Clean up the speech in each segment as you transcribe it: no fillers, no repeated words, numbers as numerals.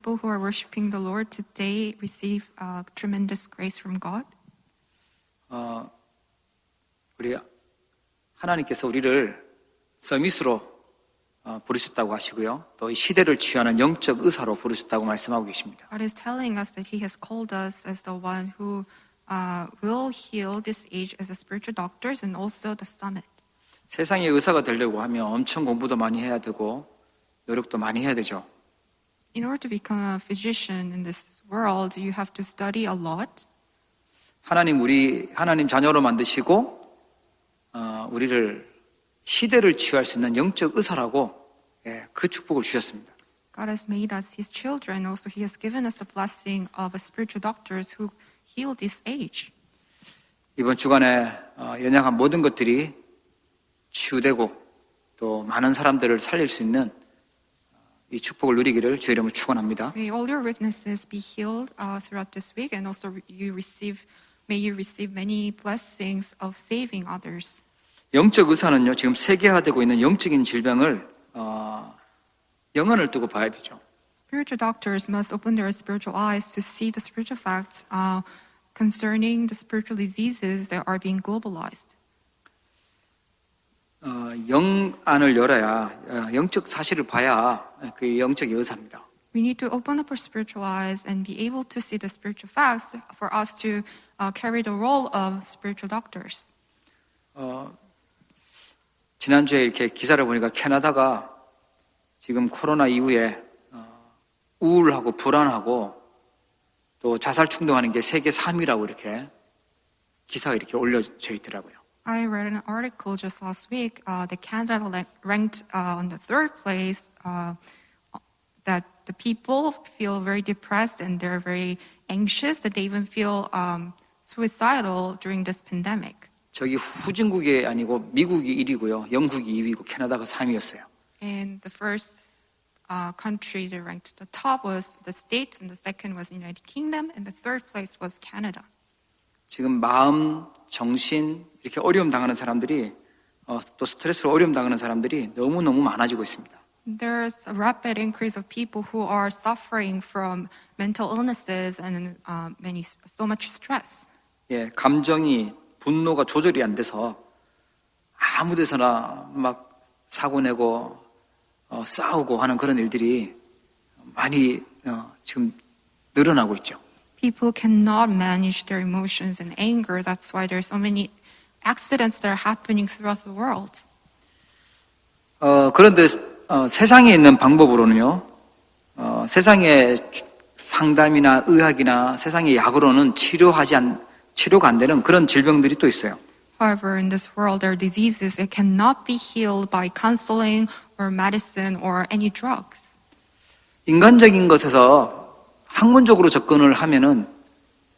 people who are worshiping the Lord today receive tremendous grace from God. 우리 하나님께서 우리를 서밋으로 부르셨다고 하시고요. 또 이 시대를 치유하는 영적 의사로 부르셨다고 말씀하고 계십니다. God is telling us that He has called us as the one who will heal this age as a spiritual doctors and also the summit. 세상의 의사가 되려고 하면 엄청 공부도 많이 해야 되고 노력도 많이 해야 되죠. In order to become a physician in this world, you have to study a lot. 하나님 자녀로 만드시고 우리를 시대를 치유할 수 있는 영적 의사라고 그 축복을 주셨습니다. God has made us His children. Also, He has given us the blessing of a spiritual doctors who heal this age. 이번 주간에 연약한 모든 것들이 치유되고 또 많은 사람들을 살릴 수 있는 이 축복을 누리기를 주의 이름으로 축원합니다. May all your weaknesses be healed throughout this week, and also may you receive many blessings of saving others. 영적 의사는요, 지금 세계화되고 있는 영적인 질병을 영안을 뜨고 봐야 되죠. Spiritual doctors must open their spiritual eyes to see the spiritual facts concerning the spiritual diseases that are being globalized. 영안을 열어야 영적 사실을 봐야 그 영적인 의사입니다. We need to open up our spiritual eyes and be able to see the spiritual facts for us to carry the role of spiritual doctors. 지난주에 이렇게 기사를 보니까 캐나다가 지금 코로나 이후에 우울하고 불안하고 또 자살 충동하는 게 세계 3위라고 이렇게 기사가 이렇게 올려져 있더라고요. I read an article just last week that Canada ranked on the third place, that the people feel very depressed and they're very anxious, that they even feel suicidal during this pandemic. 저기 후진국이 아니고 미국이 1위고요. 영국이 2위고 캐나다가 3위였어요. And the first country that ranked the top was the States, and the second was the United Kingdom, and the third place was Canada. 지금 마음, 정신 이렇게 어려움 당하는 사람들이 또 스트레스로 어려움 당하는 사람들이 너무너무 많아지고 있습니다. There's a rapid increase of people who are suffering from mental illnesses and so much stress. 예, 감정이 분노가 조절이 안 돼서 아무 데서나 막 사고 내고 싸우고 하는 그런 일들이 많이 지금 늘어나고 있죠. People cannot manage their emotions and anger. That's why there's so many accidents that are happening throughout the world. 그런데 세상에 있는 방법으로는요, 세상의 상담이나 의학이나 세상의 약으로는 치료가 안 되는 그런 질병들이 또 있어요. However, in this world, there are diseases that cannot be healed by counseling or medicine or any drugs. 인간적인 것에서 학문적으로 접근을 하면은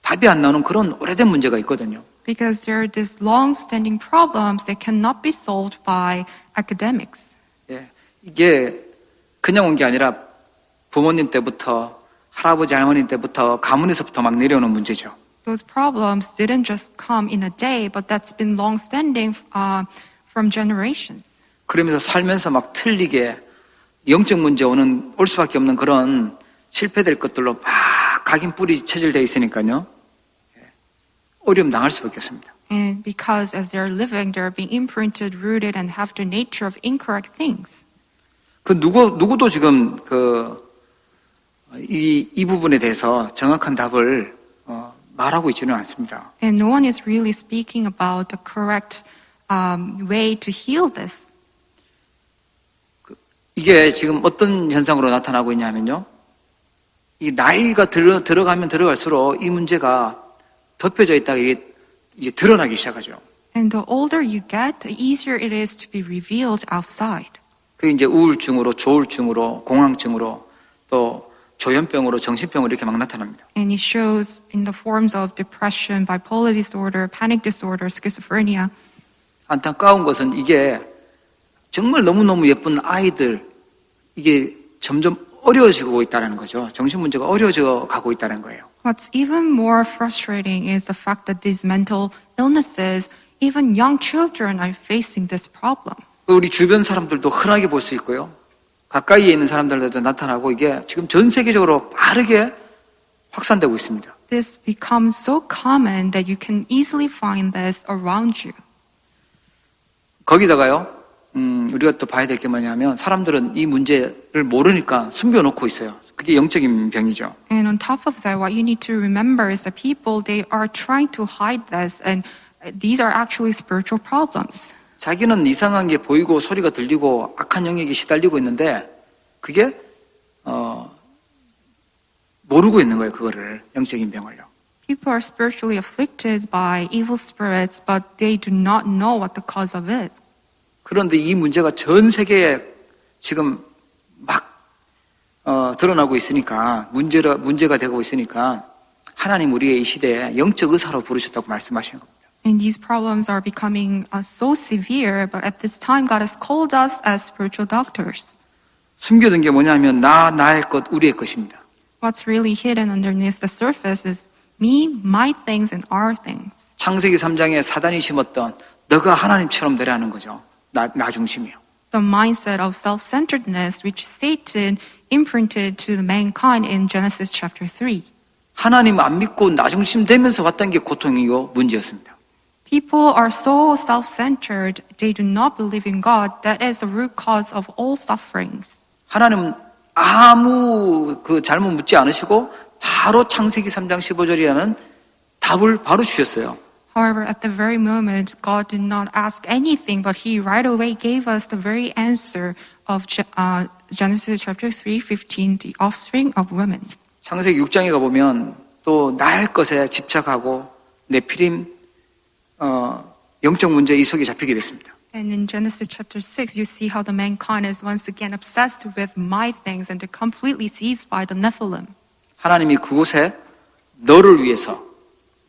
답이 안 나오는 그런 오래된 문제가 있거든요. Because there are these long-standing problems that cannot be solved by academics. 예, 이게 그냥 온 게 아니라 부모님 때부터 할아버지 할머니 때부터 가문에서부터 막 내려오는 문제죠. Those problems didn't just come in a day, but that's been long-standing from generations. 그러면서 살면서 막 틀리게 영적 문제 올 수밖에 없는 그런 실패될 것들로 막 각인 뿌리 체질되어 있으니까요. 어려움 당할 수밖에 없습니다. And because as they're living, they're being imprinted, rooted, and have the nature of incorrect things. 그 누구도 지금 이 부분에 대해서 정확한 답을 말하고 있지는 않습니다. And no one is really speaking about the correct way to heal this. 이게 지금 어떤 현상으로 나타나고 있냐면요. 이 나이가 들어가면 들어갈수록 이 문제가 덮여져 있다가 이제 드러나기 시작하죠. And the older you get, the easier it is to be revealed outside. 그게 이제 우울증으로, 조울증으로, 공황증으로, 또 조현병으로, 정신병으로 이렇게 막 나타납니다. And it shows in the forms of depression, bipolar disorder, panic disorder, schizophrenia. 안타까운 것은 이게 정말 너무너무 예쁜 아이들, 이게 점점 어려워지고 있다는 거죠. 정신 문제가 어려워져 가고 있다는 거예요. What's even more frustrating is the fact that these mental illnesses, even young children are facing this problem. 우리 주변 사람들도 흔하게 볼 수 있고요. 가까이에 있는 사람들한테도 나타나고 이게 지금 전 세계적으로 빠르게 확산되고 있습니다. This becomes so common that you can easily find this around you. 거기다가요, 우리가 또 봐야 될 게 뭐냐면 사람들은 이 문제를 모르니까 숨겨놓고 있어요. 그게 영적인 병이죠. And on top of that, what you need to remember is that people, they are trying to hide this, and these are actually spiritual problems. 자기는 이상한 게 보이고 소리가 들리고 악한 영역에 시달리고 있는데 그게 모르고 있는 거예요. 그거를 영적인 병을요. People are spiritually afflicted by evil spirits, but they do not know what the cause of it. 그런데 이 문제가 전 세계에 지금 막 드러나고 있으니까 문제가 되고 있으니까 하나님 우리의 이 시대에 영적 의사로 부르셨다고 말씀하시는 겁니다. And these problems are becoming so severe, but at this time God has called us as spiritual doctors. 숨겨둔 게 뭐냐면 나의 것, 우리의 것입니다. What's really hidden underneath the surface is me, my things, and our things. 창세기 3장에 사단이 심었던 너가 하나님처럼 되라는 거죠. 나 중심이요. The mindset of self-centeredness which Satan imprinted to mankind in Genesis chapter 3. 하나님 안 믿고 나 중심 되면서 왔던 게 고통이고 문제였습니다. People are so self-centered, they do not believe in God. That is the root cause of all sufferings. 하나님은 아무 잘못 묻지 않으시고 바로 창세기 3장 15절이라는 답을 바로 주셨어요. However, at the very moment, God did not ask anything, but He right away gave us the very answer of Genesis chapter 3:15, the offspring of women. 창세기 6장에 가보면 또 나의 것에 집착하고 네피림 영적 문제 이 속에 잡히게 됐습니다. And in Genesis chapter 6, you see how the mankind is once again obsessed with my things and completely seized by the Nephilim. 하나님이 그곳에 너를 위해서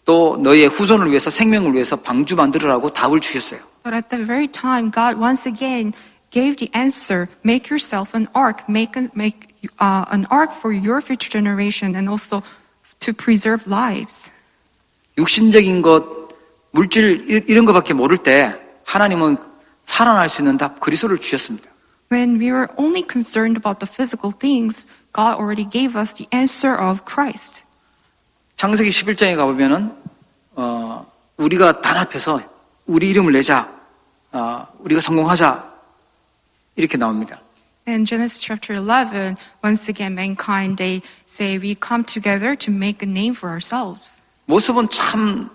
또 너의 후손을 위해서 생명을 위해서 방주 만들으라고 답을 주셨어요. But at the very time, God once again gave the answer: make yourself an ark, make an ark for your future generation, and also to preserve lives. 육신적인 것, 물질 이런 것밖에 모를 때 하나님은 살아날 수 있는 답 그리스도를 주셨습니다. When we were only concerned about the physical things, God already gave us the answer of Christ. 창세기 11장에 가보면은 우리가 단합해서 우리 이름을 내자, 우리가 성공하자 이렇게 나옵니다. In Genesis chapter 11, once again, mankind, they say, we come together to make a name for ourselves. 모습은 참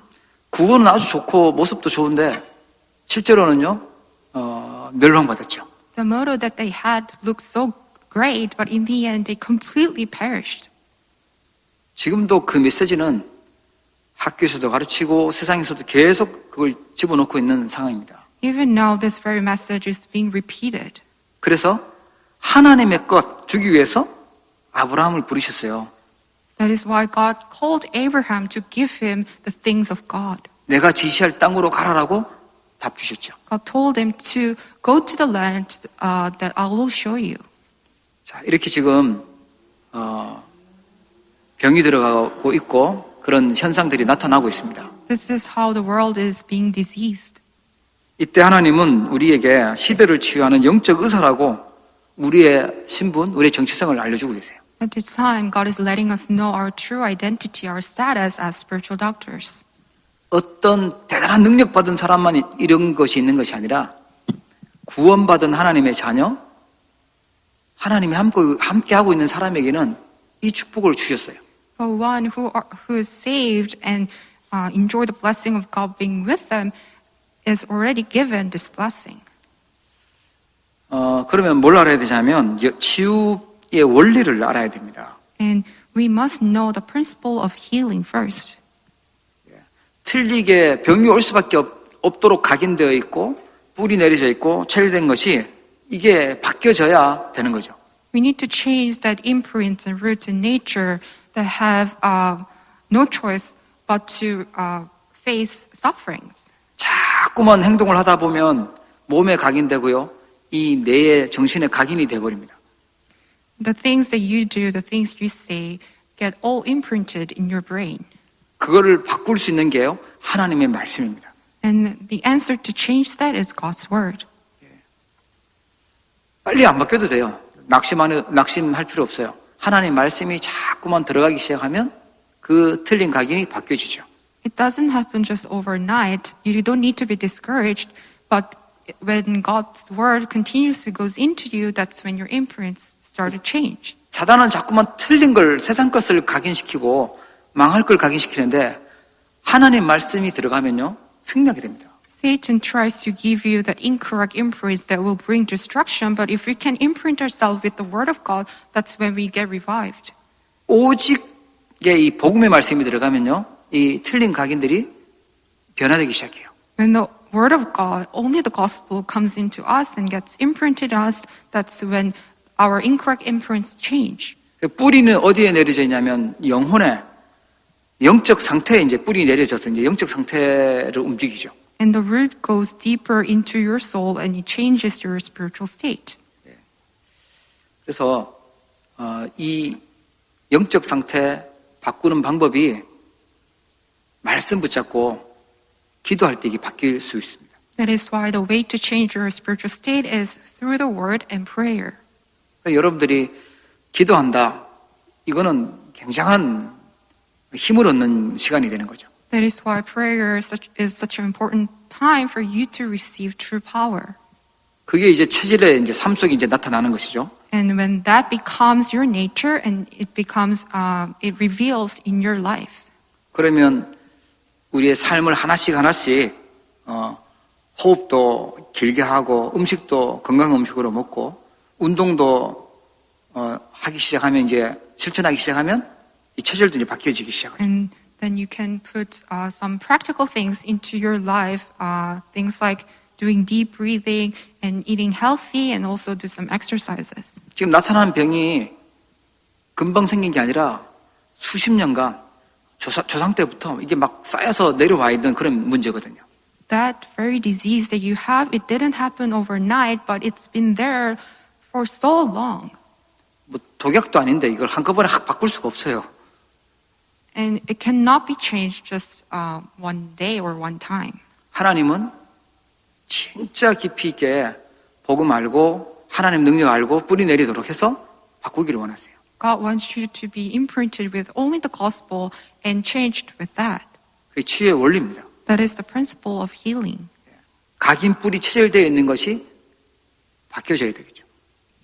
구호는 아주 좋고 모습도 좋은데 실제로는요 멸망받았죠. The motto that they had looked so great, but in the end, they completely perished. 지금도 그 메시지는 학교에서도 가르치고 세상에서도 계속 그걸 집어넣고 있는 상황입니다. Even now, this very message is being repeated. 그래서 하나님의 것 주기 위해서 아브라함을 부르셨어요. That is why God called Abraham to give him the things of God. 내가 지시할 땅으로 가라라고 답 주셨죠. God told him to go to the land that I will show you. 자, 이렇게 지금 병이 들어가고 있고 그런 현상들이 나타나고 있습니다. This is how the world is being diseased. 이때 하나님은 우리에게 시대를 치유하는 영적 의사라고 우리의 신분, 우리의 정체성을 알려주고 계세요. At this time, God is letting us know our true identity, our status as spiritual doctors. 어떤 대단한 능력 받은 사람만 이런 것이 있는 것이 아니라 구원받은 하나님의 자녀, 하나님이 함께하고 있는 사람에게는 이 축복을 주셨어요. But one who is saved and enjoy the blessing of God being with them is already given this blessing. 그러면 뭘 알아야 되냐면 치유의 원리를 알아야 됩니다. And we must know the principle of healing first. 틀리게 병이 올 수밖에 없도록 각인되어 있고 뿌리 내려져 있고 체질된 것이 이게 바뀌어져야 되는 거죠. We need to change that imprint and root in nature that have no choice but to face sufferings. 자꾸만 행동을 하다 보면 몸에 각인되고요. 이 뇌의 정신에 각인이 돼버립니다. The things that you do, the things you say, get all imprinted in your brain. 그거를 바꿀 수 있는 게요. 하나님의 말씀입니다. And the answer to change that is God's word. 빨리 안 바뀌어도 돼요. 낙심할 필요 없어요. 하나님 말씀이 자꾸만 들어가기 시작하면 그 틀린 각인이 바뀌어지죠. It doesn't happen just overnight. You don't need to be discouraged, but when God's word continuously goes into you, that's when your imprints start to change. 사단은 자꾸만 틀린 걸, 세상 것을 각인시키고 망할 걸 각인시키는데 하나님 말씀이 들어가면요, 승리하게 됩니다. Satan tries to give you that incorrect imprints that will bring destruction, but if we can imprint ourselves with the word of God, that's when we get revived. 오직의 이 복음의 말씀이 들어가면요, 이 틀린 각인들이 변화되기 시작해요. When the word of God, only the gospel comes into us and gets imprinted on us, that's when our incorrect imprints change. 뿌리는 어디에 내려져 있냐면 영혼에, 영적 상태에 이제 뿌리 내려져서 이제 영적 상태를 움직이죠. And the root goes deeper into your soul and it changes your spiritual state. 그래서 이 영적 상태 바꾸는 방법이 말씀 붙잡고 기도할 때 이게 바뀔 수 있습니다. That is why the way to change your spiritual state is through the word and prayer. 그러니까 여러분들이 기도한다. 이거는 굉장한 힘을 얻는 시간이 되는 거죠. That is why prayer is such an important time for you to receive true power. 그게 이제 체질의 이제 삶 속에 이제 나타나는 것이죠. And when that becomes your nature and it becomes, it reveals in your life. 그러면 우리의 삶을 하나씩 호흡도 길게 하고 음식도 건강한 음식으로 먹고 운동도 하기 시작하면 이제 실천하기 시작하면 이 체질도 이제 바뀌어지기 시작하죠. And then you can put some practical things into your life, things like doing deep breathing and eating healthy and also do some exercises. 지금 나타나는 병이 금방 생긴 게 아니라 수십 년간 조상 때부터 이게 막 쌓여서 내려와 있는 그런 문제거든요. That very disease that you have, it didn't happen overnight, but it's been there for so long. 뭐 독약도 아닌데 이걸 한꺼번에 확 바꿀 수가 없어요. And it cannot be changed just one day or one time. 하나님은 진짜 깊이 있게 복음 알고 하나님 능력 알고 뿌리 내리도록 해서 바꾸기를 원하세요. God wants you to be imprinted with only the gospel and changed with that. 그게 치유의 원리입니다. That is the principle of healing. 각인 뿌리 체질되어 있는 것이 바뀌어져야 되겠죠.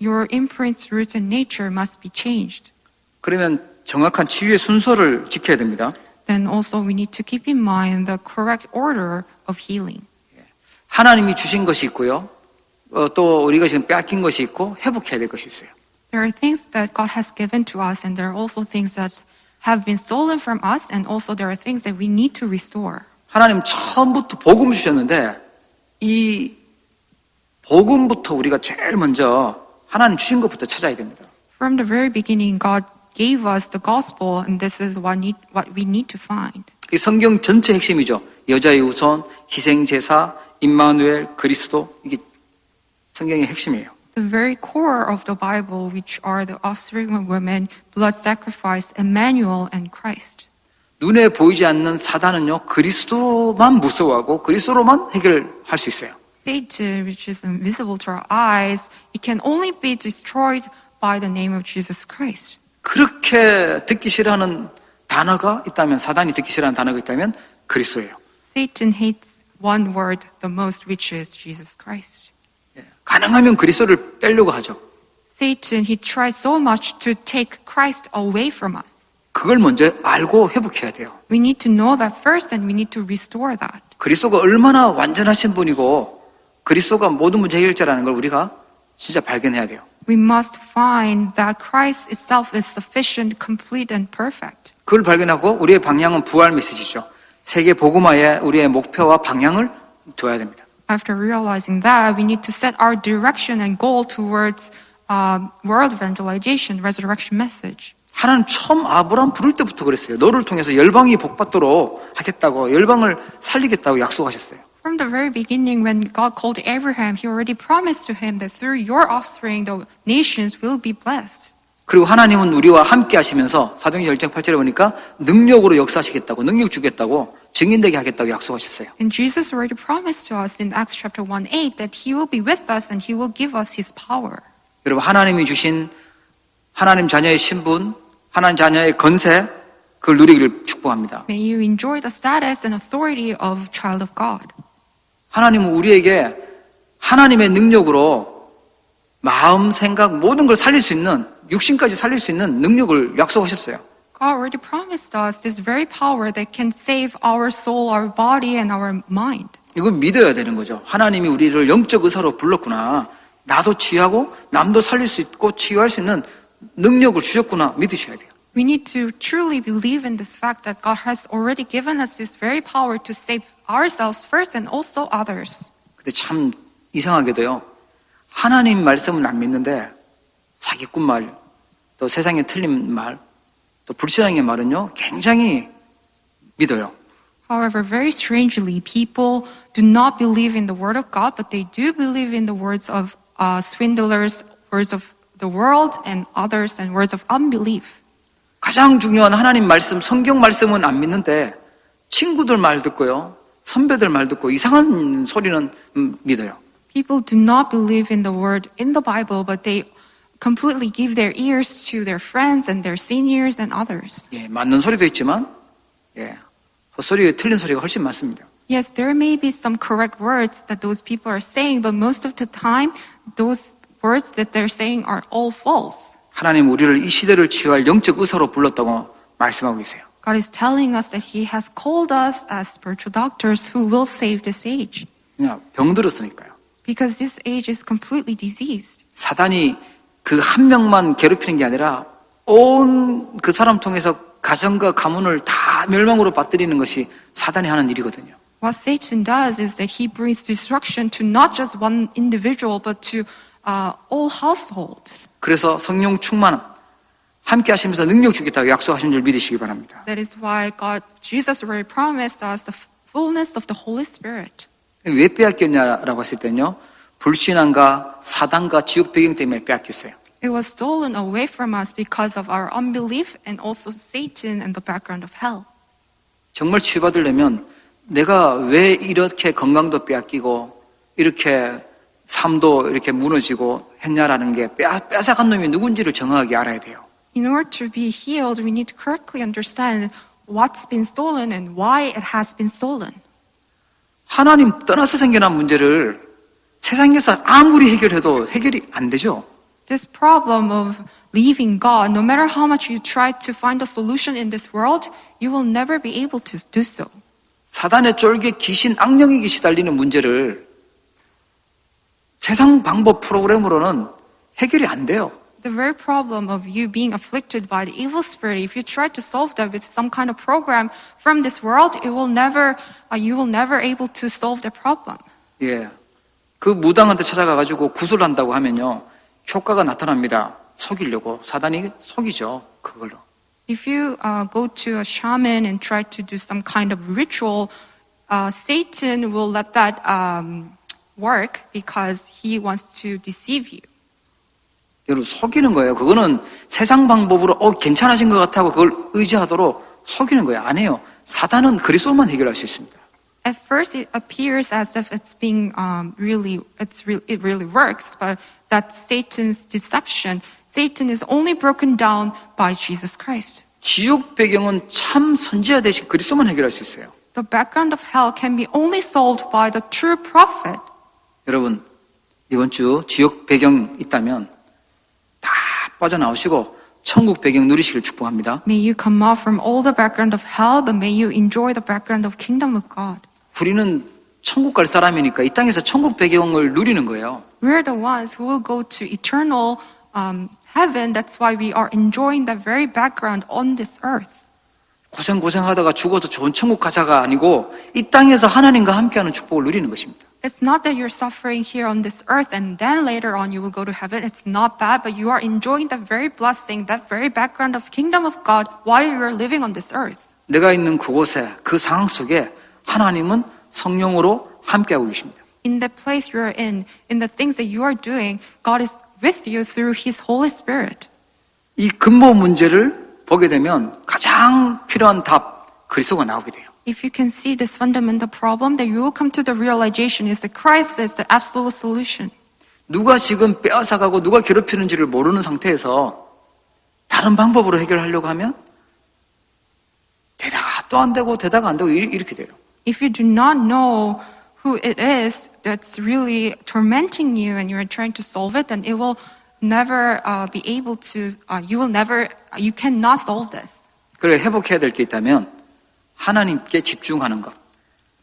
Your imprint, root, and nature must be changed. 그러면 정확한 치유의 순서를 지켜야 됩니다. Then also we need to keep in mind the correct order of healing. 하나님이 주신 것이 있고요. 또 우리가 지금 빼앗긴 것이 있고 회복해야 될 것이 있어요. There are things that God has given to us, and there are also things that have been stolen from us, and also there are things that we need to restore. 하나님 처음부터 복음 주셨는데 이 복음부터 우리가 제일 먼저 하나님 주신 것부터 찾아야 됩니다. From the very beginning, God gave us the gospel, and this is what we need to find. 이 성경 전체 핵심이죠. 여자의 우선, 희생 제사, 임마누엘, 그리스도 이게 성경의 핵심이에요. The very core of the Bible, which are the offspring of women, blood sacrifice, Emmanuel, and Christ. 눈에 보이지 않는 사단은요, 그리스도만 무서워하고 그리스도로만 해결할 수 있어요. Satan, which is invisible to our eyes, it can only be destroyed by the name of Jesus Christ. 그렇게 듣기 싫어하는 단어가 있다면, 사단이 듣기 싫어하는 단어가 있다면 그리스도예요. Satan hates one word the most, which is Jesus Christ. 가능하면 그리스도를 빼려고 하죠. Satan, he tries so much to take Christ away from us. 그걸 먼저 알고 회복해야 돼요. We need to know that first, and we need to restore that. 그리스도가 얼마나 완전하신 분이고 그리스도가 모든 문제 해결자라는 걸 우리가 진짜 발견해야 돼요. We must find that Christ itself is sufficient, complete, and perfect. 그걸 발견하고 우리의 방향은 부활 메시지죠. 세계 복음화에 우리의 목표와 방향을 둬야 됩니다. After realizing that, we need to set our direction and goal towards world evangelization, resurrection message. 하나님 처음 아브라함 부를 때부터 그랬어요. 너를 통해서 열방이 복받도록 하겠다고, 열방을 살리겠다고 약속하셨어요. From the very beginning, when God called Abraham, He already promised to him that through your offspring, the nations will be blessed. 그리고 하나님은 우리와 함께 하시면서 사도행전 1장 8절에 보니까 능력으로 역사하시겠다고, 능력 주겠다고, 증인되게 하겠다고 약속하셨어요. And Jesus already promised to us in Acts chapter 1:8 that He will be with us and He will give us His power. 여러분, 하나님이 주신 하나님 자녀의 신분, 하나님 자녀의 건세, 그걸 누리기를 축복합니다. May you enjoy the status and authority of child of God. 하나님은 우리에게 하나님의 능력으로 마음, 생각, 모든 걸 살릴 수 있는, 육신까지 살릴 수 있는 능력을 약속하셨어요. God already promised us this very power that can save our soul, our body, and our mind. 이걸 믿어야 되는 거죠. 하나님이 우리를 영적 의사로 불렀구나. 나도 치유하고 남도 살릴 수 있고 치유할 수 있는 능력을 주셨구나. 믿으셔야 돼요. We need to truly believe in this fact that God has already given us this very power to save ourselves first and also others. 근데 참 이상하게도요. 하나님 말씀은 안 믿는데 사기꾼 말, 또 세상에 틀린 말, 또 불신앙의 말은요. 굉장히 믿어요. However, very strangely, people do not believe in the word of God, but they do believe in the words of swindlers, words of the world, and others, and words of unbelief. 가장 중요한 하나님 말씀, 성경 말씀은 안 믿는데 친구들 말 듣고요. 선배들 말 듣고 이상한 소리는 믿어요. People do not believe in the word in the Bible, but they completely give their ears to their friends and their seniors and others. 예, 맞는 소리도 있지만 헛소리, 틀린 소리가 훨씬 많습니다. Yes, there may be some correct words that those people are saying, but most of the time, those words that they're saying are all false. 하나님 우리를 이 시대를 치유할 영적 의사로 불렀다고 말씀하고 계세요. God is telling us that He has called us as spiritual doctors who will save this age. 그냥 병들었으니까요. Because this age is completely diseased. 사단이 그 한 명만 괴롭히는 게 아니라 온 그 사람 통해서 가정과 가문을 다 멸망으로 빠뜨리는 것이 사단이 하는 일이거든요. What Satan does is that he brings destruction to not just one individual, but to all household. 그래서 성령 충만 함께 하시면서 능력 주겠다고 약속하신 줄 믿으시기 바랍니다. That is why Jesus already promised us the fullness of the Holy Spirit. 왜 빼앗겼냐라고 했을 때는요. 불신앙과 사단과 지옥 배경 때문에 빼앗겼어요. It was stolen away from us because of our unbelief and also Satan and the background of hell. 정말 치유받으려면 내가 왜 이렇게 건강도 빼앗기고 이렇게 삶도 이렇게 무너지고 했냐라는 게 뺏어간 놈이 누군지를 정확하게 알아야 돼요. In order to be healed, we need to correctly understand what's been stolen and why it has been stolen. 하나님 떠나서 생겨난 문제를 세상에서 아무리 해결해도 해결이 안 되죠. This problem of leaving God, no matter how much you try to find a solution in this world, you will never be able to do so. 사단의 쫄개 귀신 악령에게 시달리는 문제를 세상 방법 프로그램으로는 해결이 안 돼요. The very problem of you being afflicted by the evil spirit, if you try to solve that with some kind of program from this world, you will never able to solve the problem. 예, 그 무당한테 찾아가가지고 구슬을 한다고 하면요, 효과가 나타납니다. 속이려고 사단이 속이죠, 그걸로. If you go to a shaman and try to do some kind of ritual, Satan will let that work because he wants to deceive you. 여러분 속이는 거예요. 그거는 세상 방법으로 괜찮아진 것 같다고 그걸 의지하도록 속이는 거예요. 아니에요. 사단은 그리스도만 해결할 수 있습니다. At first, it appears as if it's being it really works, but that's Satan's deception. Satan is only broken down by Jesus Christ. 지옥 배경은 참 선지자 대신 그리스도만 해결할 수 있어요. The background of hell can be only solved by the true prophet. 여러분 이번 주 지옥 배경 있다면 다 빠져나오시고 천국 배경 누리시길 축복합니다. May you come out from all the background of hell, but may you enjoy the background of kingdom of God. 우리는 천국 갈 사람이니까 이 땅에서 천국 배경을 누리는 거예요. We're the ones who will go to eternal heaven. That's why we are enjoying the very background on this earth. 고생하다가 죽어서 좋은 천국 가자가 아니고 이 땅에서 하나님과 함께하는 축복을 누리는 것입니다. It's not that you're suffering here on this earth and then later on you will go to heaven. It's not that, but you are enjoying the very blessing, that very background of kingdom of God while you are living on this earth. 내가 있는 그곳에 그 상황 속에 하나님은 성령으로 함께하고 계십니다. In the place you're in the things that you are doing, God is with you through His Holy Spirit. 이 근본 문제를 보게 되면 가장 필요한 답 그리스도가 나오게 돼요. If you can see this fundamental problem, then you will come to the realization is that Christ is the absolute solution. 누가 지금 빼앗아가고 누가 괴롭히는지를 모르는 상태에서 다른 방법으로 해결하려고 하면 되다가 또 안 되고 되다가 안 되고 이렇게 돼요. If you do not know who it is that's really tormenting you and you're trying to solve it, then it will never be able to, you cannot solve this. 그래 회복해야 될 게 있다면 하나님께 집중하는 것,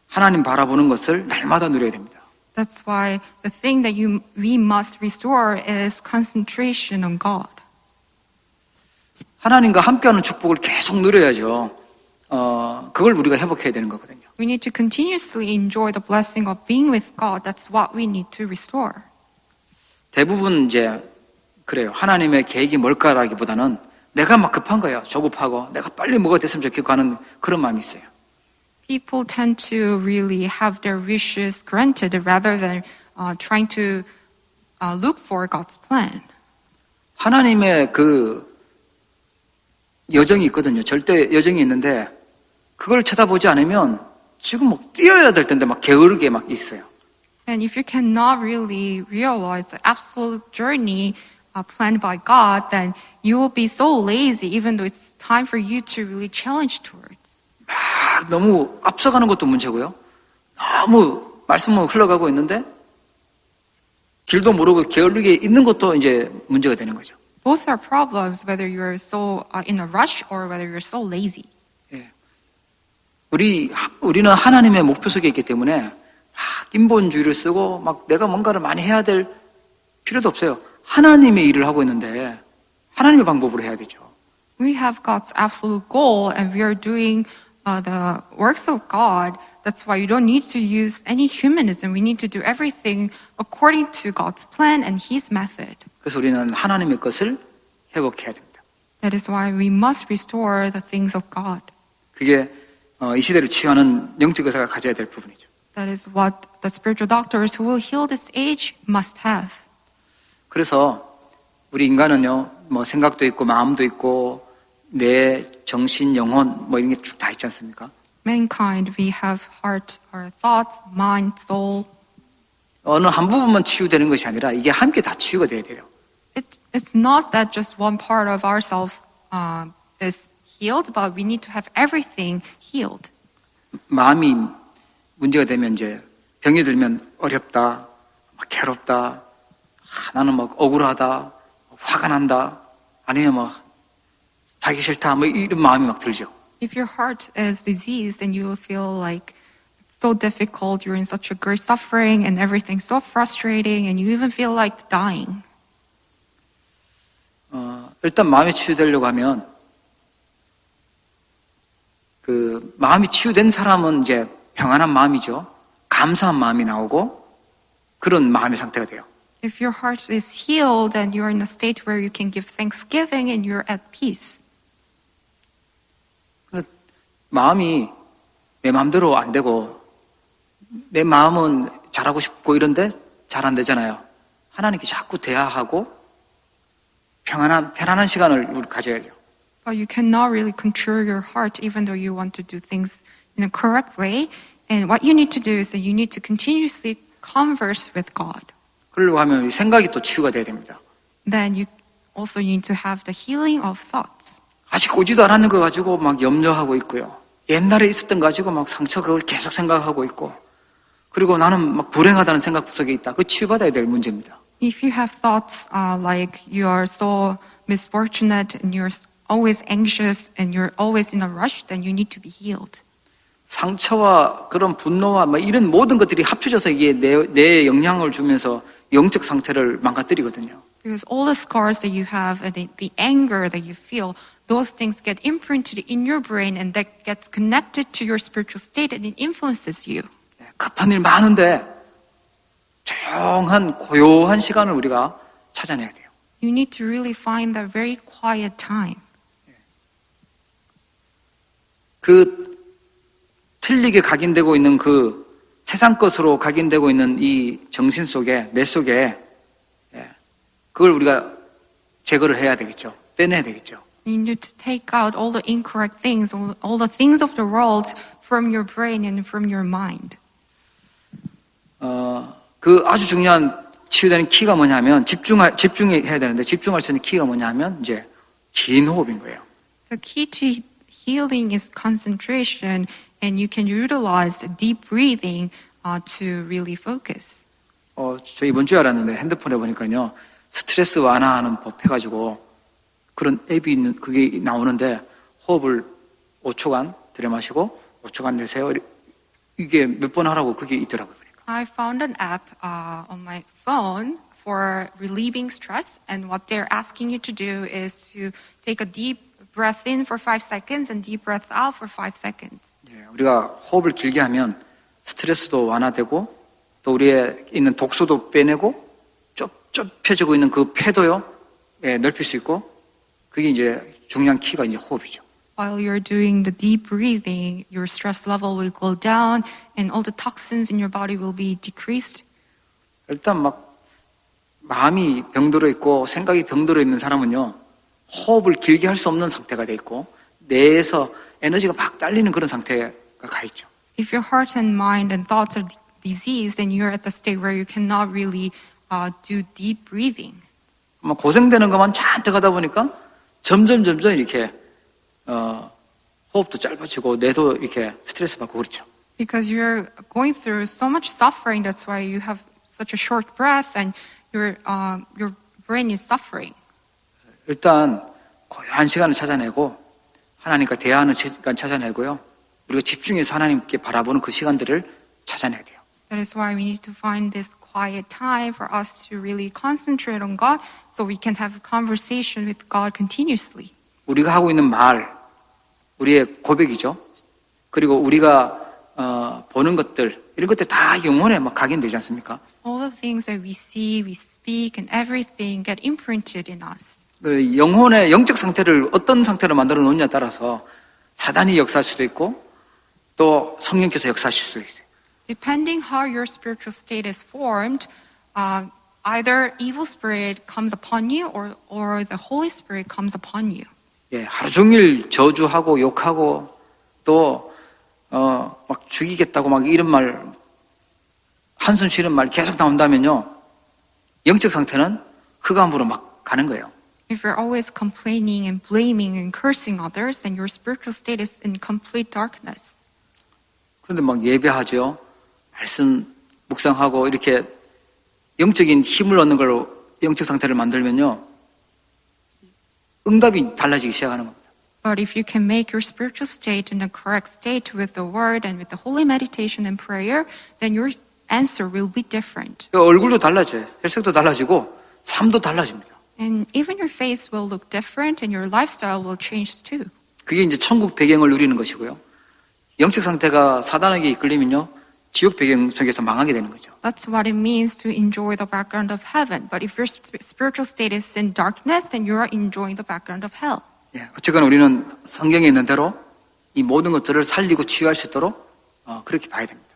하나님 바라보는 것을 날마다 누려야 됩니다. That's why the thing that we must restore is concentration on God. 하나님과 함께하는 축복을 계속 누려야죠. 그걸 우리가 회복해야 되는 거거든요. We need to continuously enjoy the blessing of being with God. That's what we need to restore. 대부분 이제 그래요. 하나님의 계획이 뭘까라기보다는 내가 막 급한 거예요. 조급하고 내가 빨리 뭐가 됐으면 좋겠고 하는 그런 마음이 있어요. People tend to really have their wishes granted rather than trying to look for God's plan. 하나님의 그 여정이 있거든요. 절대 여정이 있는데 그걸 쳐다보지 않으면 지금 막 뛰어야 될 텐데 막 게으르게 막 있어요. And if you cannot really realize the absolute journey planned by God, then you will be so lazy even though it's time for you to really challenge towards. 막 너무 앞서가는 것도 문제고요. 너무 말씀만 흘러가고 있는데 길도 모르고 게을르게 있는 것도 이제 문제가 되는 거죠. Both are problems, whether you're so in a rush or whether you're so lazy. 예. 우리는 하나님의 목표 속에 있기 때문에 막 인본주의를 쓰고 막 내가 뭔가를 많이 해야 될 필요도 없어요. 하나님의 일을 하고 있는데 하나님의 방법으로 해야 되죠. We have God's absolute goal and we are doing the works of God. That's why you don't need to use any humanism. We need to do everything according to God's plan and His method. 그래서 우리는 하나님의 것을 회복해야 됩니다. That is why we must restore the things of God. 그게 이 시대를 치유하는 영적 의사가 가져야 될 부분이죠. That is what the spiritual doctors who will heal this age must have. 그래서 우리 인간은요, 뭐 생각도 있고 마음도 있고 뇌, 정신, 영혼 뭐 이런 게 쭉 다 있지 않습니까? Mankind, we have heart, our thoughts, mind, soul. 어느 한 부분만 치유되는 것이 아니라 이게 함께 다 치유가 돼야 돼요. It's not that just one part of ourselves is healed, but we need to have everything healed. 마음이 문제가 되면 이제 병이 들면 어렵다, 막 괴롭다, 나는 막 억울하다, 화가 난다, 아니면 막 살기 싫다, 뭐 이런 마음이 막 들죠. If your heart is diseased, then you will feel like it's so difficult, you're in such a great suffering, and everything's so frustrating, and you even feel like dying. 일단 마음이 치유되려고 하면 그 마음이 치유된 사람은 이제 평안한 마음이죠. 감사한 마음이 나오고 그런 마음의 상태가 돼요. If your heart is healed and you're in a state where you can give thanksgiving and you're at peace. 마음이 내 마음대로 안 되고 내 마음은 잘하고 싶고 이런데 잘 안 되잖아요. 하나님께 자꾸 대화하고 편안한 시간을 우리 가져야죠. But you cannot really control your heart even though you want to do things in a correct way. And what you need to do is that you need to continuously converse with God. 그러려고 하면 우리 생각이 또 치유가 돼야 됩니다. Then you also need to have the healing of thoughts. 아직 오지도 않았는 거 가지고 막 염려하고 있고요. 옛날에 있었던 거 가지고 막 상처 그거 계속 생각하고 있고 그리고 나는 막 불행하다는 생각 속에 있다. 그 치유받아야 될 문제입니다. If you have thoughts like you are so misfortunate and you're always anxious and you're always in a rush, then you need to be healed. 상처와 그런 분노와 막 이런 모든 것들이 합쳐져서 이게 내 영향을 주면서 영적 상태를 망가뜨리거든요. Because all the scars that you have and the anger that you feel, those things get imprinted in your brain and that gets connected to your spiritual state and it influences you. 급한 일 많은데 조용한 고요한 시간을 우리가 찾아내야 돼요. You need to really find that very quiet time. 그 틀리게 각인되고 있는 그 세상 것으로 각인되고 있는 이 정신 속에 내 속에 그걸 우리가 제거를 해야 되겠죠. 빼내야 되겠죠. You need to take out all the incorrect things, all the things of the world from your brain and from your mind. 그 아주 중요한 치유되는 키가 뭐냐면 집중해야 되는데 집중할 수 있는 키가 뭐냐면 이제 긴 호흡인 거예요. The key to healing is concentration, and you can utilize deep breathing to really focus. 저 이번 주에 알았는데 핸드폰에 보니까요 스트레스 완화하는 법 해가지고 그런 앱이 있는 그게 나오는데 호흡을 5초간 들이마시고 5초간 내세요. 이게 몇 번 하라고 그게 있더라고요. 보니까. I found an app on my phone for relieving stress, and what they're asking you to do is to take a deep breath in for 5 seconds and deep breath out for 5 seconds. 예, 우리가 호흡을 길게 하면 스트레스도 완화되고 또 우리의 있는 독소도 빼내고 좁혀지고 있는 그 폐도요 넓힐 수 있고 그게 이제 중요한 키가 이제 호흡이죠. While you're doing the deep breathing, your stress level will go down and all the toxins in your body will be decreased. 일단 막 마음이 병들어 있고 생각이 병들어 있는 사람은요 호흡을 길게 할 수 없는 상태가 돼 있고 뇌에서 에너지가 막 딸리는 그런 상태가 가 있죠. If your heart and mind and thoughts are diseased, then you're at the state where you cannot really do deep breathing. 고생되는 것만 잔뜩 하다 보니까 점점 이렇게 호흡도 짧아지고 뇌도 이렇게 스트레스 받고 그렇죠. Because you're going through so much suffering, that's why you have such a short breath and your brain is suffering. 일단 고요한 시간을 찾아내고 하나님과 대화하는 시간 찾아내고요. 우리가 집중해서 하나님께 바라보는 그 시간들을 찾아내야 돼요. That is why we need to find this quiet time for us to really concentrate on God so we can have a conversation with God continuously. 우리가 하고 있는 말, 우리의 고백이죠. 그리고 우리가 보는 것들, 이런 것들 다 영혼에 막 각인되지 않습니까? All the things that we see, we speak, and everything get imprinted in us. 그 영혼의 영적 상태를 어떤 상태로 만들어 놓느냐에 따라서 사단이 역사할 수도 있고 또 성령께서 역사하실 수도 있어요. Depending how your spiritual state is formed, either evil spirit comes upon you or the Holy Spirit comes upon you. 예, 하루 종일 저주하고 욕하고 또 막 죽이겠다고 막 이런 말 한숨 쉬는 말 계속 나온다면요 영적 상태는 흑암으로 막 가는 거예요. If you're always complaining and blaming and cursing others, then your spiritual state is in complete darkness. 그런데 막 예배하죠. 말씀 묵상하고 이렇게 영적인 힘을 얻는 걸로 영적 상태를 만들면요. 응답이 달라지기 시작하는 겁니다. But if you can make your spiritual state in a correct state with the word and with the holy meditation and prayer, then your answer will be different. 얼굴도 달라져요. 혈색도 달라지고 삶도 달라집니다. And even your face will look different and your lifestyle will change too. 그게 이제 천국 배경을 누리는 것이고요. 영적 상태가 사단에게 이끌리면요. 지옥 배경 속에서 망하게 되는 거죠. That's what it means to enjoy the background of heaven. But if your spiritual state is in darkness, then you are enjoying the background of hell. 예, 어쨌거나 우리는 성경에 있는 대로 이 모든 것들을 살리고 치유할 수 있도록 그렇게 봐야 됩니다.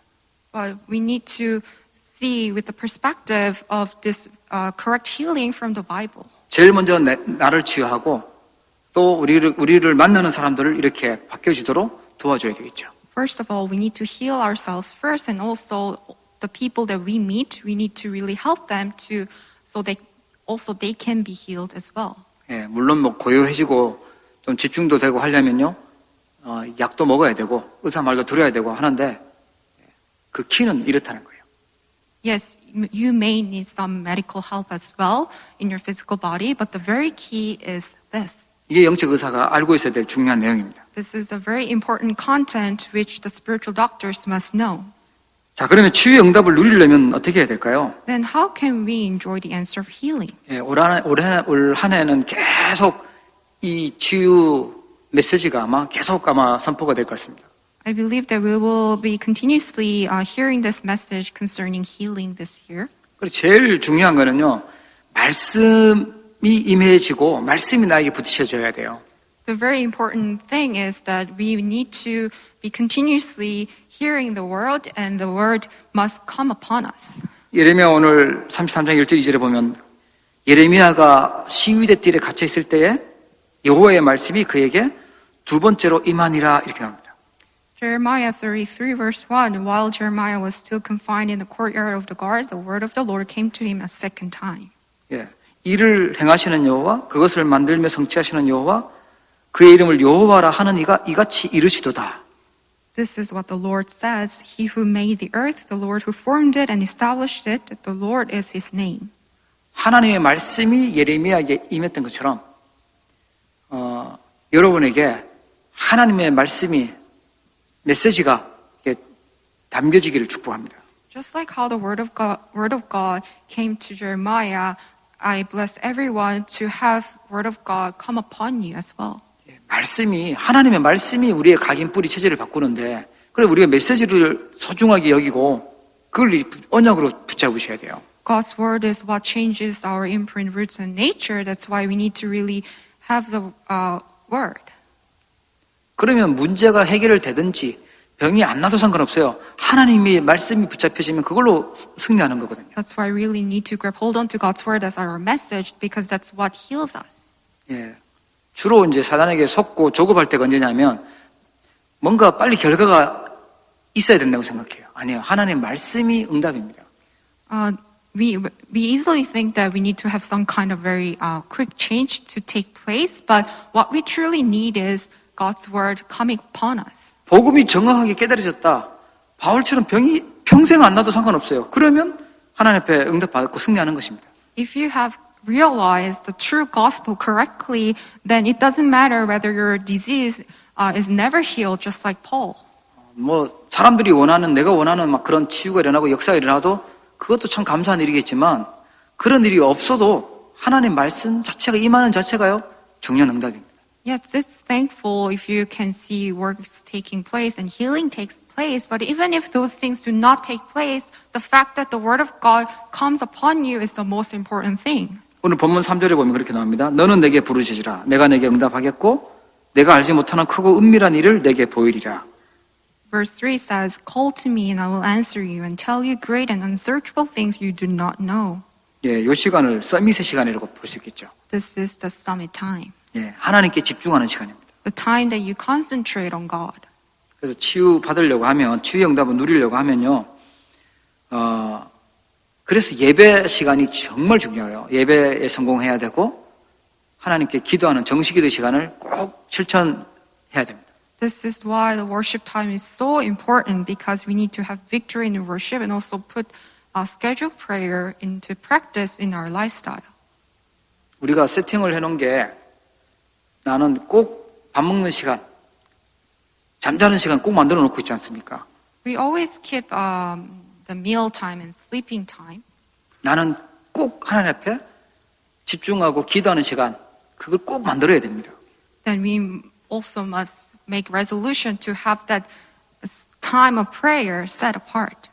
But we need to see with the perspective of this correct healing from the Bible. 제일 먼저 나를 치유하고 또 우리를 만나는 사람들을 이렇게 바뀌어지도록 도와줘야 되겠죠. First of all, we need to heal ourselves first, and also the people that we meet, we need to really help them so they can be healed as well. 예, 물론 뭐 고요해지고 좀 집중도 되고 하려면요, 약도 먹어야 되고 의사 말도 들어야 되고 하는데 그 키는 이렇다는 거예요. Yes, you may need some medical help as well in your physical body, but the very key is this. 이게 영적 의사가 알고 있어야 될 중요한 내용입니다. This is a very important content which the spiritual doctors must know. 자, 그러면 치유의 응답을 누리려면 어떻게 해야 될까요? Then how can we enjoy the answer of healing? 예, 올 한 해는 계속 이 치유 메시지가 계속 선포가 될 것 같습니다. I believe that we will be continuously hearing this message concerning healing this year. 그리고 제일 중요한 거는요, 말씀이 임해지고 말씀이 나에게 부딪혀져야 돼요. The very important thing is that we need to be continuously hearing the word, and the word must come upon us. 예레미야 오늘 33장 1절 2절에 보면 예레미야가 시위대 뜰에 갇혀 있을 때에 여호와의 말씀이 그에게 두 번째로 임하니라 이렇게 나옵니다. Jeremiah 33 verse 1, while Jeremiah was still confined in the courtyard of the guard, the word of the Lord came to him a second time. 예, 일을 행하시는 여호와, 그것을 만들며 성취하시는 여호와, 그의 이름을 여호와라 하는 이가 이같이 이르시도다. This is what the Lord says, He who made the earth, the Lord who formed it and established it, the Lord is His name. 하나님의 말씀이 예레미야에게 임했던 것처럼 여러분에게 하나님의 말씀이 메시지가 담겨지기를 축복합니다. Just like how the word of God came to Jeremiah, I bless everyone to have word of God come upon you as well. 말씀이 하나님의 말씀이 우리의 각인 뿌리 체질을 바꾸는데 그래 우리가 메시지를 소중하게 여기고 그걸 언약으로 붙잡으셔야 돼요. God's word is what changes our imprint, roots, and nature. That's why we need to really have the word. 그러면 문제가 해결되든지 병이 안 나도 상관없어요. 하나님의 말씀이 붙잡혀지면 그걸로 승리하는 거거든요. That's why we really need to grab hold onto God's word as our message because that's what heals us. 예. 주로 이제 사단에게 속고 조급할 때가 언제냐면 뭔가 빨리 결과가 있어야 된다고 생각해요. 아니요. 하나님 말씀이 응답입니다. We easily think that we need to have some kind of very quick change to take place, but what we truly need is God's word coming upon us. 복음이 정확하게 깨달아졌다. 바울처럼 병이 평생 안 나도 상관없어요. 그러면 하나님 앞에 응답받고 승리하는 것입니다. If you have realized the true gospel correctly, then it doesn't matter whether your disease is never healed, just like Paul. 뭐 사람들이 원하는 내가 원하는 막 그런 치유가 일어나고 역사가 일어나도 그것도 참 감사한 일이겠지만 그런 일이 없어도 하나님 말씀 자체가 임하는 자체가요 중요한 응답입니다. Yes, it's thankful if you can see works taking place and healing takes place. But even if those things do not take place, the fact that the word of God comes upon you is the most important thing. 오늘 본문 3절에 보면 그렇게 나옵니다. 너는 내게 부르짖으라. 내가 내게 응답하겠고 내가 알지 못하는 크고 은밀한 일을 내게 보이리라. Verse 3 says, Call to me and I will answer you and tell you great and unsearchable things you do not know. 예, 이 시간을 서밋의 시간이라고 볼 수 있겠죠. This is the summit time. 예, 하나님께 집중하는 시간입니다. The time that you concentrate on God. 그래서 치유 받으려고 하면 치유 응답을 누리려고 하면요. 그래서 예배 시간이 정말 중요해요. 예배에 성공해야 되고 하나님께 기도하는 정식기도 시간을 꼭 실천해야 됩니다. This is why the worship time is so important because we need to have victory in worship and also put scheduled prayer into practice in our lifestyle. 우리가 세팅을 해놓은 게 나는 꼭 밥 먹는 시간, 잠자는 시간 꼭 만들어 놓고 있지 않습니까? We always keep the meal time and sleeping time. 나는 꼭 하나님 앞에 집중하고 기도하는 시간, 그걸 꼭 만들어야 됩니다. Then we also must make resolution to have that time of prayer set apart.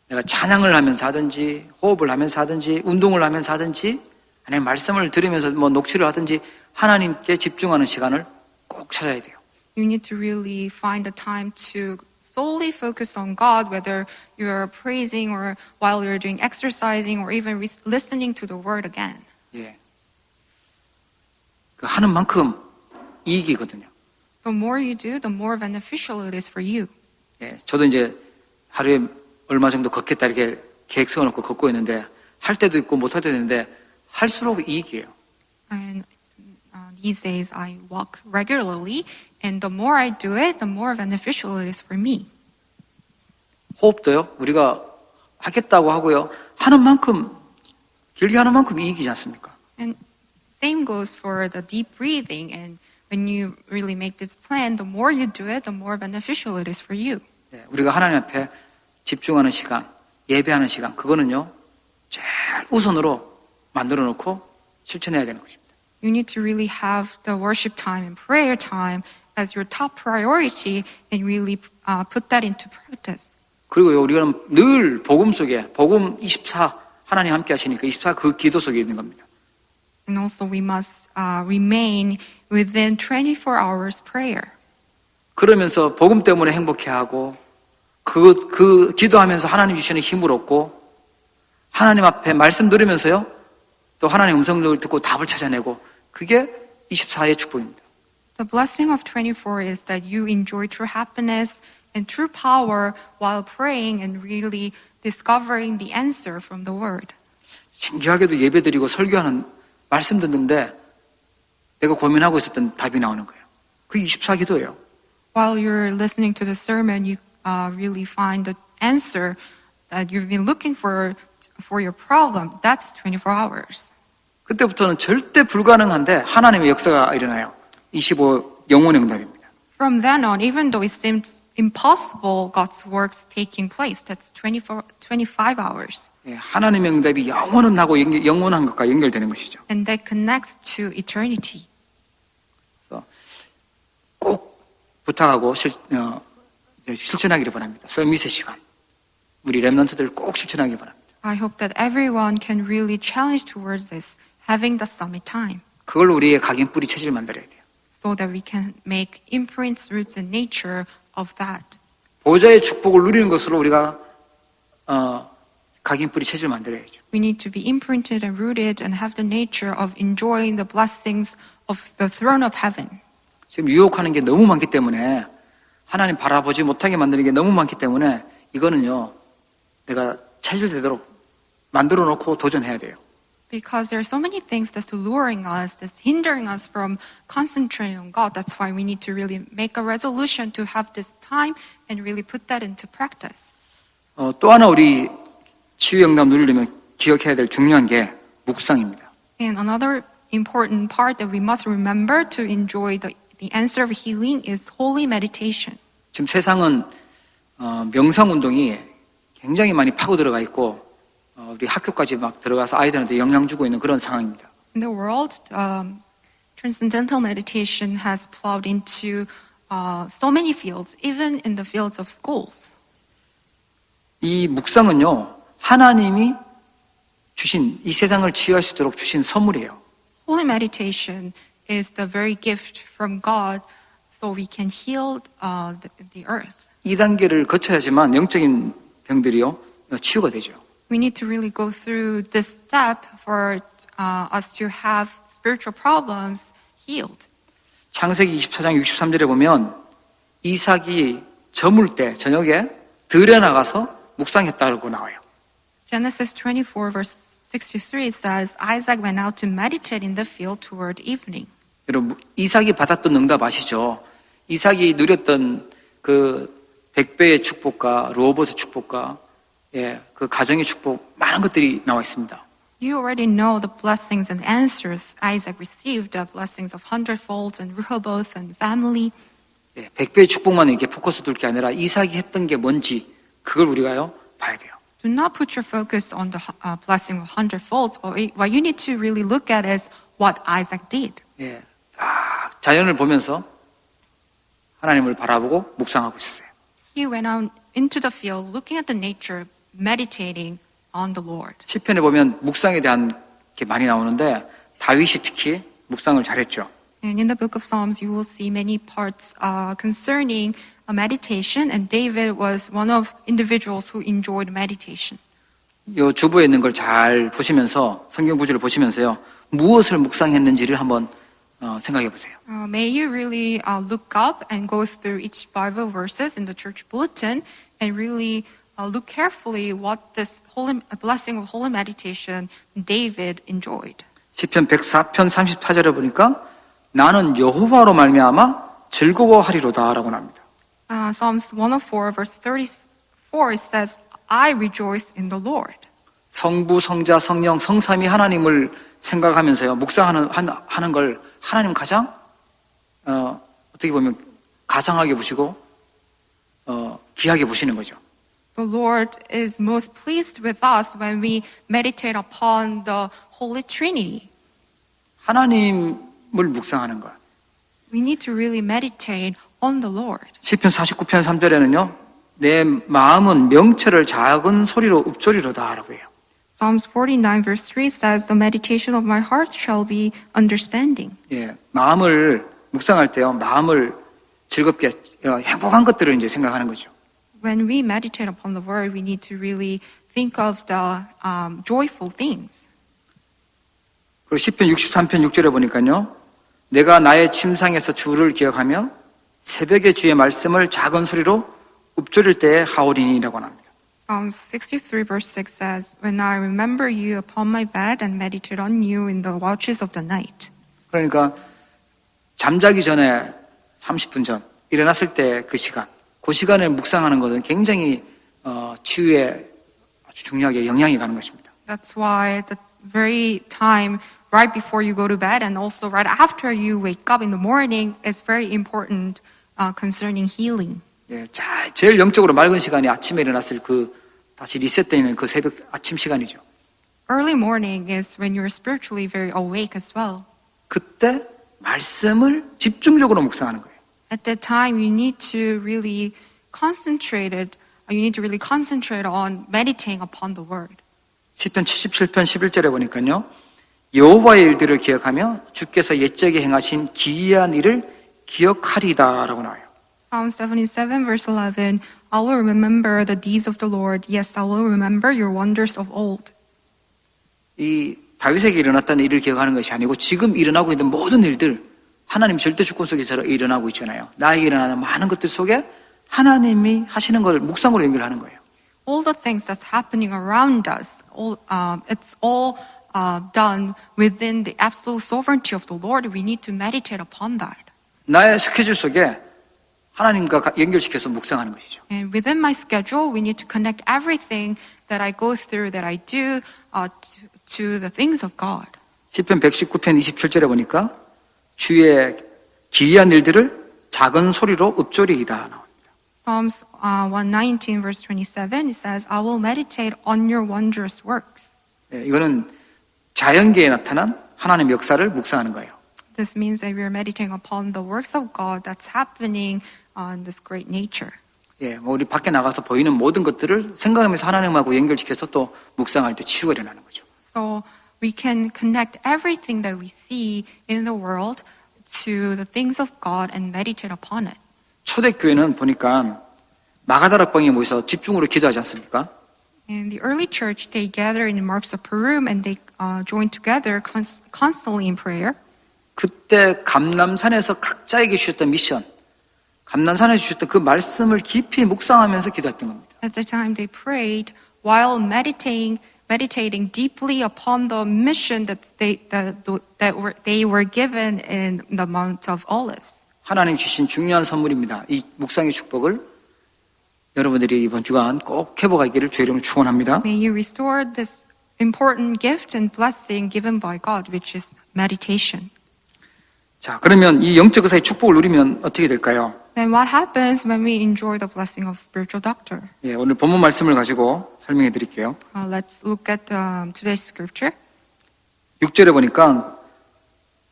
내가 찬양을 하면서 하든지 호흡을 하면서 하든지 운동을 하면서 하든지 아니면 말씀을 들으면서 뭐 녹취를 하든지 하나님께 집중하는 시간을 꼭 찾아야 돼요. You need to really find a time to solely focus on God, whether you're praising or while you're doing exercising or even listening to the word again. 예. 그 하는 만큼 이익이거든요. The more you do, the more beneficial it is for you. 예. 저도 이제 하루에 얼마 정도 걷겠다 이렇게 계획 세워놓고 걷고 있는데 할 때도 있고 못 할 때도 있는데 할수록 이익이에요. And these days I walk regularly, and the more I do it, the more beneficial it is for me. 호흡도요. 우리가 하겠다고 하고요. 하는 만큼 길게 하는 만큼 이익이지 않습니까? And same goes for the deep breathing. And when you really make this plan, the more you do it, the more beneficial it is for you. 예. 우리가 하나님 앞에 집중하는 시간, 예배하는 시간, 그거는요. 제일 우선으로 만들어 놓고 실천해야 되는 것입니다. You need to really have the worship time and prayer time as your top priority and really put that into practice. 그리고요, 우리는 늘 복음 속에, 복음 24, 하나님 함께 하시니까 24 그 기도 속에 있는 겁니다. And also we must remain within 24 hours prayer. 그러면서 복음 때문에 행복해하고 그 기도하면서 하나님 주시는 힘을 얻고 하나님 앞에 말씀 들으면서요 또 하나님 음성을 듣고 답을 찾아내고 그게 24의 축복입니다. The blessing of 24 is that you enjoy true happiness and true power while praying and really discovering the answer from the word. 신기하게도 예배드리고 설교하는 말씀 듣는데 내가 고민하고 있었던 답이 나오는 거예요. 그 24기도예요. While you're listening to the sermon, you really find the answer that you've been looking for your problem. That's 24 hours. 그때부터는 절대 불가능한데 하나님의 역사가 일어나요. 25 영혼의 응답입니다. From then on, even though it seemed impossible, God's works taking place. That's 25 hours. 예, 하나님의 응답이 영원은 하고 영원한 것과 연결되는 것이죠. And that connects to eternity. 그래서 꼭 부탁하고 실천하기를 바랍니다. 서밋의 시간. 우리 렘넌트들 꼭 실천하기 바랍니다. I hope that everyone can really challenge towards this, having the summit time, 그걸 우리의 각인 뿌리 체질을 만들어야 돼요. so that we can make imprints, roots, and nature of that. 보좌의 축복을 누리는 것으로 우리가 각인 뿌리 체질을 만들어야죠. We need to be imprinted and rooted and have the nature of enjoying the blessings of the throne of heaven. 지금 유혹하는 게 너무 많기 때문에 하나님 바라보지 못하게 만드는 게 너무 많기 때문에 이거는요 내가 체질되도록 만들어 놓고 도전해야 돼요. Because there are so many things that's luring us, that's hindering us from concentrating on God. That's why we need to really make a resolution to have this time and really put that into practice. 또 하나 우리 치유 영감 누리려면 기억해야 될 중요한 게 묵상입니다. And another important part that we must remember to enjoy the answer of healing is holy meditation. 지금 세상은 명상 운동이 굉장히 많이 파고 들어가 있고 우리 학교까지 막 들어가서 아이들한테 영향 주고 있는 그런 상황입니다. In the world, transcendental meditation has plowed into so many fields, even in the fields of schools. 이 묵상은요 하나님이 주신 이 세상을 치유할 수 있도록 주신 선물이에요. Holy meditation is the very gift from God, so we can heal the earth. 이 단계를 거쳐야지만 영적인 병들이요 치유가 되죠. We need to really go through this step for us to have spiritual problems healed. 창세기 24장 63절에 보면 이삭이 저물 때 저녁에 들에 나가서 묵상했다고 나와요. Genesis 24 verse 63 says, Isaac went out to meditate in the field toward evening. 여러분 이삭이 받았던 응답 아시죠? 이삭이 누렸던 그 100배의 축복과 로봇의 축복과 그 가정의 축복 많은 것들이 나와 있습니다. You already know the blessings and answers Isaac received, the blessings of hundredfolds and Rehoboth and family. 100배의 축복만 이렇게 포커스 둘 게 아니라 이삭이 했던 게 뭔지 그걸 우리가요 봐야 돼요. Do not put your focus on the blessing of hundredfolds. What you need to really look at is what Isaac did. 딱 자연을 보면서 하나님을 바라보고 묵상하고 있었어요. He went out into the field, looking at the nature, meditating on the Lord. 시편에 보면 묵상에 대한 게 많이 나오는데 다윗이 특히 묵상을 잘했죠. And in the book of Psalms, you will see many parts concerning a meditation, and David was one of individuals who enjoyed meditation. 이 주부에 있는 걸 잘 보시면서 성경 구절을 보시면서요 무엇을 묵상했는지를 한번 생각해 보세요. May you really look up and go through each Bible verses in the church bulletin and really look carefully what this holy blessing of holy meditation David enjoyed. 시편 104편 34절에 보니까 나는 여호와로 말미암아 즐거워하리로다라고 합니다. Psalms 104 verse 34 it says, I rejoice in the Lord. 성부, 성자, 성령, 성삼위 하나님을 생각하면서요 묵상하는 걸 하나님 가장 어떻게 보면 가장하게 보시고 귀하게 보시는 거죠. The Lord is most pleased with us when we meditate upon the Holy Trinity. 하나님을 묵상하는 것. We need to really meditate on the Lord. 시편 49편 3절에는요 내 마음은 명철을 작은 소리로 읊조리로다라고 해요. Psalms 49 verse 3 says, The meditation of my heart shall be understanding. 마음을 묵상할 때요 마음을 즐겁게 행복한 것들을 이제 생각하는 거죠. When we meditate upon the word, we need to really think of the joyful things. 그리고 시편 63편 6절에 보니까요 내가 나의 침상에서 주를 기억하며 새벽에 주의 말씀을 작은 소리로 읊조릴 때에 하오리니라고 합니다. Psalm 63 verse 6 says, When I remember you upon my bed and meditate on you in the watches of the night. 그러니까 잠자기 전에 30분 전 일어났을 때 그 시간, 그 시간에 묵상하는 것은 굉장히 치유에 아주 중요하게 영향이 가는 것입니다. That's why the very time right before you go to bed and also right after you wake up in the morning is very important concerning healing. 예, 제일 영적으로 맑은 시간이 아침에 일어났을 그 다시 리셋되는 그 새벽 아침 시간이죠. Early morning is when you're spiritually very awake as well. 그때 말씀을 집중적으로 묵상하는 거예요. At that time, you need to really concentrate on meditating upon the word. 시편 77편 11절에 보니까요. 여호와의 일들을 기억하며 주께서 옛적에 행하신 기이한 일을 기억하리다라고 나와요. Psalm 77 verse 11, I will remember the deeds of the Lord. Yes, I will remember your wonders of old. 이 다윗에게 일어났다는 일을 기억하는 것이 아니고 지금 일어나고 있는 모든 일들 하나님 절대 주권 속에서 일어나고 있잖아요. 나에게 일어나는 많은 것들 속에 하나님이 하시는 걸 묵상으로 연결하는 거예요. All the things that's happening around us, it's all done within the absolute sovereignty of the Lord. We need to meditate upon that. 나의 스케줄 속에 하나님과 연결시켜서 묵상하는 것이죠. And within my schedule, we need to connect everything that I go through, that I do, to the things of God. 시편 119편 27절에 보니까 주의 기이한 일들을 작은 소리로 읊조리이다 나옵니다. Psalms 119 verse 27, it says, I will meditate on your wondrous works. 예, 이거는 자연계에 나타난 하나님의 역사를 묵상하는 거예요. This means that we are meditating upon the works of God that's happening on this great nature. 예, 뭐 우리 밖에 나가서 보이는 모든 것들을 생각하면서 하나님하고 연결시켜서 또 묵상할 때 치유가 일어나는 거죠. So we can connect everything that we see in the world to the things of God and meditate upon it. 초대교회는 보니까 마가다락방에 모여서 집중으로 기도하지 않습니까? In the early church, they gather in Mark's upper room and they join together constantly in prayer. 그때 감람산에서 각자에게 주셨던 미션, 감람산에서 주셨던 그 말씀을 깊이 묵상하면서 기도했던 겁니다. At the time, they prayed while meditating deeply upon the mission that they were given in the Mount of Olives. 하나님 주신 중요한 선물입니다. 이 묵상의 축복을 여러분들이 이번 주간 꼭 회복하기를 주의 이름으로 축원합니다. May you restore this important gift and blessing given by God, which is meditation. 자, 그러면 이 영적 의사의 축복을 누리면 어떻게 될까요? Then what happens when we enjoy the blessing of spiritual doctor? 예, 오늘 본문 말씀을 가지고 설명해 드릴게요. Let's look at today's scripture. 6절에 보니까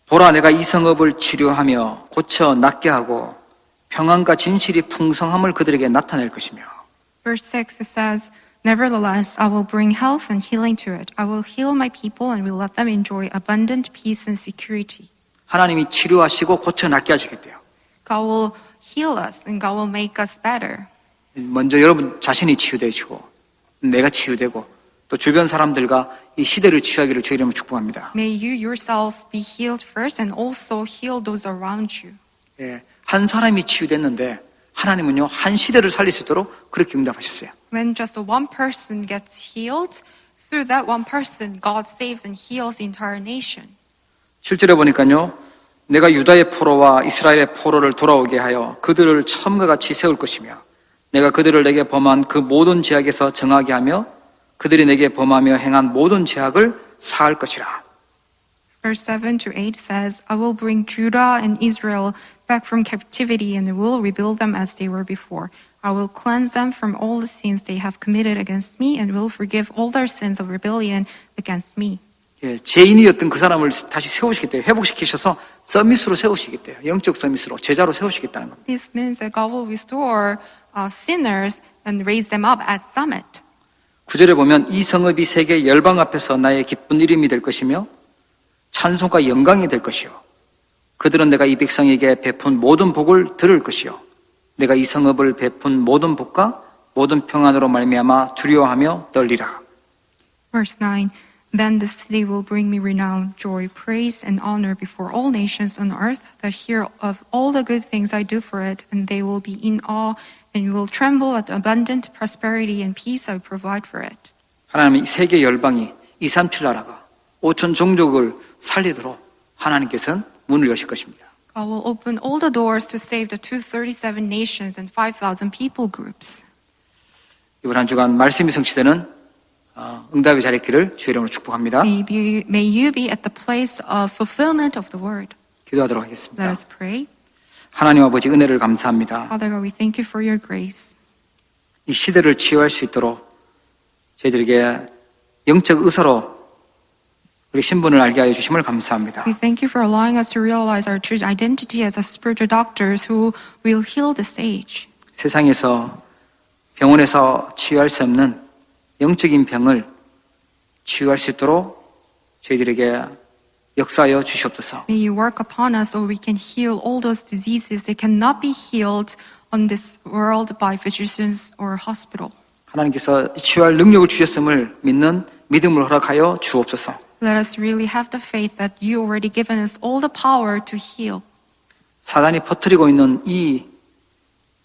보라 내가 이 성읍을 치료하며 고쳐 낫게 하고 평안과 진실이 풍성함을 그들에게 나타낼 것이며 Verse 6 it says, Nevertheless, I will bring health and healing to it. I will heal my people and will let them enjoy abundant peace and security. 하나님이 치료하시고 고쳐 낫게 하시겠대요. God will heal us and God will make us better. 먼저 여러분 자신이 치유되시고 내가 치유되고 또 주변 사람들과 이 시대를 치유하기를 주의 이름으로 축복합니다. May you yourselves be healed first and also heal those around you. 예, 한 사람이 치유됐는데 하나님은요 한 시대를 살릴 수 있도록 그렇게 응답하셨어요. When just one person gets healed, through that one person, God saves and heals the entire nation. 실제로 보니까요 내가 유다의 포로와 이스라엘의 포로를 돌아오게 하여 그들을 처음과 같이 세울 것이며 내가 그들을 내게 범한 그 모든 죄악에서 정하게 하며 그들이 내게 범하며 행한 모든 죄악을 사할 것이라. Verse 7 to 8 says, I will bring Judah and Israel back from captivity and will rebuild them as they were before. I will cleanse them from all the sins they have committed against me and will forgive all their sins of rebellion against me. 예, 죄인이었던 그 사람을 다시 세우시겠대요. 회복시키셔서 서밋으로 세우시겠대요. 영적 서밋으로 제자로 세우시겠다는 겁니다. This means that God will restore sinners and raise them up as summit. 9절에 보면 이 성읍이 세계 열방 앞에서 나의 기쁜 이름이 될 것이며 찬송과 영광이 될 것이요 그들은 내가 이 백성에게 베푼 모든 복을 들을 것이요 내가 이 성읍을 베푼 모든 복과 모든 평안으로 말미암아 두려워하며 떨리라. Verse 9, Then the city will bring me renown, joy, praise, and honor before all nations on earth that hear of all the good things I do for it, and they will be in awe and will tremble at the abundant prosperity and peace I provide for it. 하나님은 세계 열방이 237 나라가 5천 종족을 살리도록 하나님께서는 문을 여실 것입니다. God will open all the doors to save the 237 nations and 5,000 people groups. 이번 한 주간 말씀이 성취되는 응답의 자리에 있기를 주의 이름으로 축복합니다. May you be at the place of fulfillment of the word. 기도하도록 Let 하겠습니다. us pray. 하나님 아버지 은혜를 감사합니다. Father God, we thank you for your grace. 이 시대를 치유할 수 있도록 저희들에게 영적 의사로 우리 신분을 알게 하여 주심을 감사합니다. We thank you for allowing us to realize our true identity as a spiritual doctors who will heal this age. 세상에서 병원에서 치유할 수 없는 영적인 병을 치유할 수 있도록 저희들에게 역사하여 주시옵소서. May you work upon us so we can heal all those diseases that cannot be healed on this world by physicians or hospital. 하나님께서 치유할 능력을 주셨음을 믿는 믿음을 허락하여 주옵소서. Let us really have the faith that you already given us all the power to heal. 사단이 퍼뜨리고 있는 이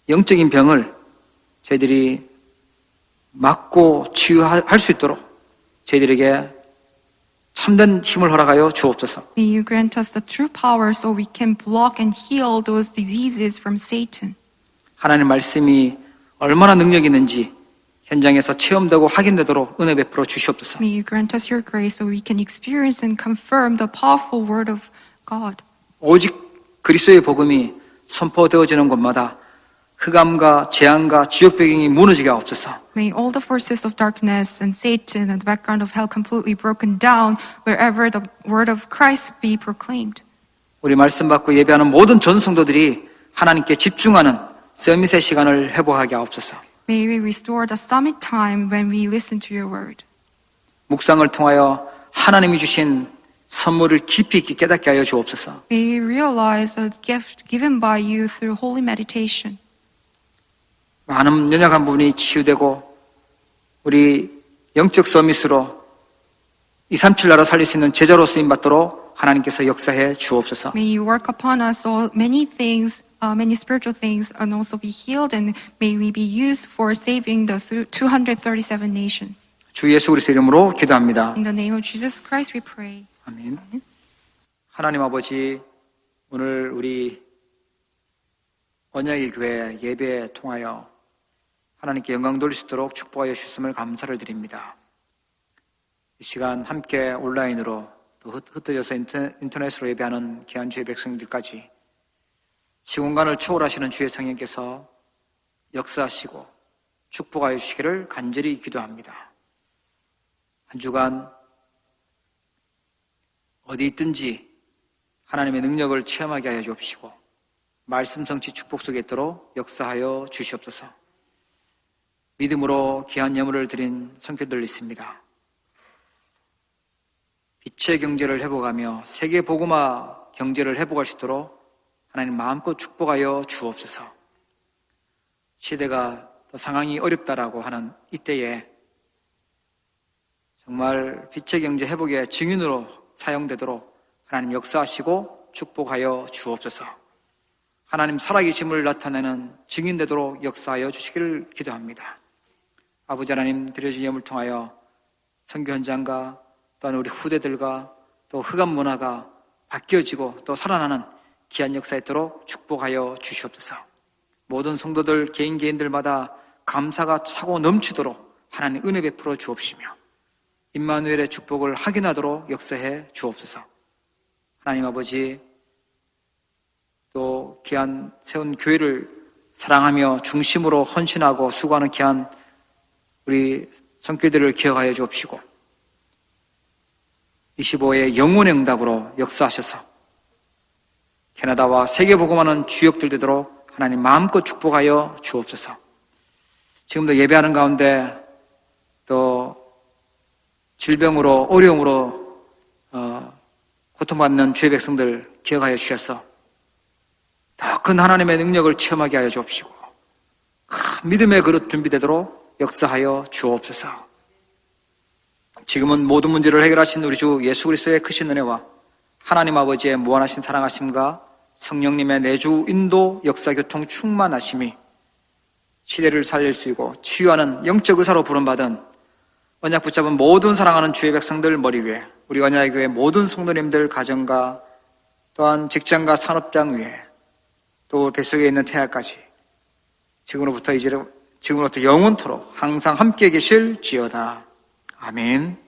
영적인 병을 저희들이 막고 치유할 수 있도록 저희들에게 참된 힘을 허락하여 주옵소서. May you grant us the true power so we can block and heal those diseases from Satan. 하나님 말씀이 얼마나 능력이 있는지 현장에서 체험되고 확인되도록 은혜 베풀어 주시옵소서. May you grant us your grace so we can experience and confirm the powerful word of God. 오직 그리스도의 복음이 선포되어지는 곳마다 흑암과 재앙과 지옥 배경이 무너지게 하옵소서. May all the forces of darkness and Satan and the background of hell completely broken down wherever the word of Christ be proclaimed. 우리 말씀 받고 예배하는 모든 전성도들이 하나님께 집중하는 서밋의 시간을 회복하게 하옵소서. May we restore the summit time when we listen to your word. 묵상을 통하여 하나님이 주신 선물을 깊이 있게 깨닫게 하여 주옵소서. May we realize the gift given by you through holy meditation. 많은 연약한 부분이 치유되고 우리 영적 서밋으로 237 나라 살릴 수 있는 제자로 쓰임 받도록 하나님께서 역사해 주옵소서. May you work upon us all many things, many spiritual things, and also be healed, and may we be used for saving the 237 nations. 주 예수 그리스도 이름으로 기도합니다. In the name of Jesus Christ, we pray. 아멘. 하나님 아버지, 오늘 우리 언약의 교회 예배에 통하여 하나님께 영광 돌릴 수 있도록 축복하여 주셨음을 감사를 드립니다. 이 시간 함께 온라인으로 또 흩어져서 인터넷으로 예배하는 귀한 주의 백성들까지 시공간을 초월하시는 주의 성령께서 역사하시고 축복하여 주시기를 간절히 기도합니다. 한 주간 어디 있든지 하나님의 능력을 체험하게 하여 주옵시고 말씀 성취 축복 속에 있도록 역사하여 주시옵소서. 믿음으로 귀한 예물을 드린 성도들 있습니다. 빛의 경제를 회복하며 세계 복음화 경제를 회복할 수 있도록 하나님 마음껏 축복하여 주옵소서. 시대가 또 상황이 어렵다라고 하는 이때에 정말 빛의 경제 회복의 증인으로 사용되도록 하나님 역사하시고 축복하여 주옵소서. 하나님 살아계심을 나타내는 증인되도록 역사하여 주시기를 기도합니다. 아버지 하나님 드려진 예물을 통하여 선교 현장과 또한 우리 후대들과 또 흑암 문화가 바뀌어지고 또 살아나는 귀한 역사에 있도록 축복하여 주시옵소서. 모든 성도들 개인들마다 감사가 차고 넘치도록 하나님 은혜 베풀어 주옵시며 임마누엘의 축복을 확인하도록 역사해 주옵소서. 하나님 아버지, 또 귀한 세운 교회를 사랑하며 중심으로 헌신하고 수고하는 귀한 우리 성교들을 기억하여 주옵시고 25의 영혼의 응답으로 역사하셔서 캐나다와 세계 복음하는 주역들 되도록 하나님 마음껏 축복하여 주옵소서. 지금도 예배하는 가운데 또 질병으로 어려움으로 고통받는 주의 백성들 기억하여 주셔서 더 큰 하나님의 능력을 체험하게 하여 주옵시고 큰 믿음의 그릇 준비되도록 역사하여 주옵소서. 지금은 모든 문제를 해결하신 우리 주 예수 그리스도의 크신 은혜와 하나님 아버지의 무한하신 사랑하심과 성령님의 내주 인도 역사 교통 충만하심이 시대를 살릴 수 있고 치유하는 영적 의사로 부름받은 언약 붙잡은 모든 사랑하는 주의 백성들 머리 위에 우리 언약의 교회 모든 성도님들 가정과 또한 직장과 산업장 위에 또 뱃속에 있는 태아까지 지금으로부터 영원토록 항상 함께 계실지어다. 아멘.